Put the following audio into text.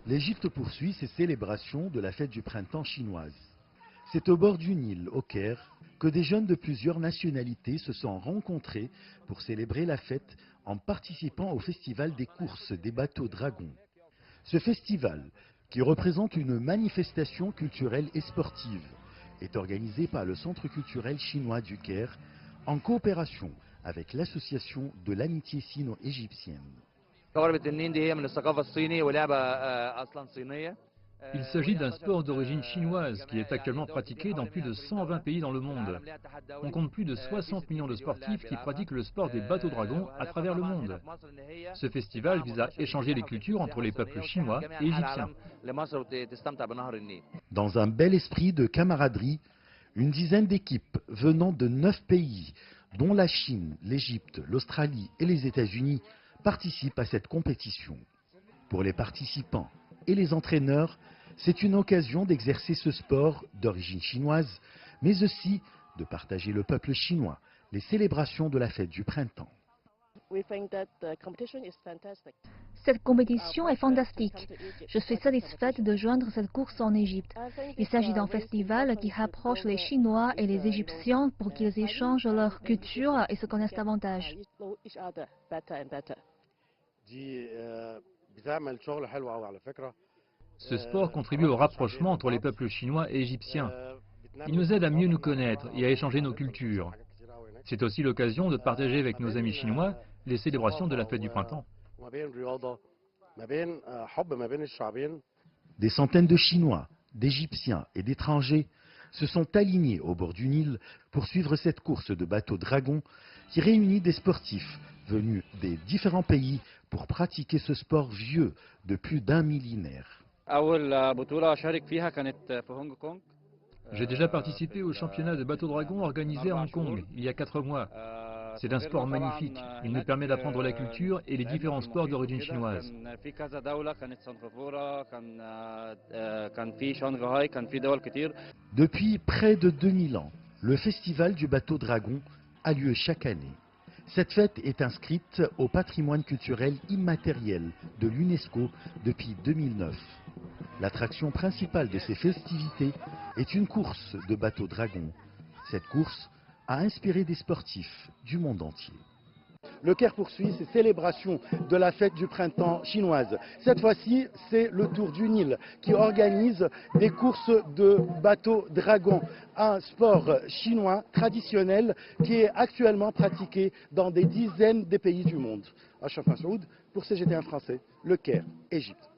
L'Égypte poursuit ses célébrations de la fête du printemps chinoise. C'est au bord du Nil, au Caire, que des jeunes de plusieurs nationalités se sont rencontrés pour célébrer la fête en participant au festival des courses des bateaux dragons. Ce festival, qui représente une manifestation culturelle et sportive, est organisé par le Centre culturel chinois du Caire en coopération avec l'Association de l'amitié sino-égyptienne. Il s'agit d'un sport d'origine chinoise qui est actuellement pratiqué dans plus de 120 pays dans le monde. On compte plus de 60 millions de sportifs qui pratiquent le sport des bateaux dragons à travers le monde. Ce festival vise à échanger les cultures entre les peuples chinois et égyptiens. Dans un bel esprit de camaraderie, une dizaine d'équipes venant de 9 pays, dont la Chine, l'Égypte, l'Australie et les États-Unis, participent à cette compétition. Pour les participants et les entraîneurs, c'est une occasion d'exercer ce sport d'origine chinoise, mais aussi de partager le peuple chinois, les célébrations de la fête du printemps. Cette compétition est fantastique. Je suis satisfaite de joindre cette course en Égypte. Il s'agit d'un festival qui rapproche les Chinois et les Égyptiens pour qu'ils échangent leur culture et se connaissent davantage. Ce sport contribue au rapprochement entre les peuples chinois et égyptiens. Il nous aide à mieux nous connaître et à échanger nos cultures. C'est aussi l'occasion de partager avec nos amis chinois les célébrations de la fête du printemps. Des centaines de Chinois, d'Égyptiens et d'étrangers se sont alignés au bord du Nil pour suivre cette course de bateaux dragons qui réunit des sportifs venus des différents pays pour pratiquer ce sport vieux de plus d'un millénaire. J'ai déjà participé au championnat de bateau dragon organisé à Hong Kong il y a 4 mois. C'est un sport magnifique. Il nous permet d'apprendre la culture et les différents sports d'origine chinoise. Depuis près de 2000 ans, le festival du bateau dragon a lieu chaque année. Cette fête est inscrite au patrimoine culturel immatériel de l'UNESCO depuis 2009. L'attraction principale de ces festivités est une course de bateaux dragons. Cette course a inspiré des sportifs du monde entier. Le Caire poursuit ses célébrations de la fête du printemps chinoise. Cette fois-ci, c'est le Tour du Nil qui organise des courses de bateaux dragons, un sport chinois traditionnel qui est actuellement pratiqué dans des dizaines de pays du monde. Achraf Massoud pour CGT1 français, Le Caire, Égypte.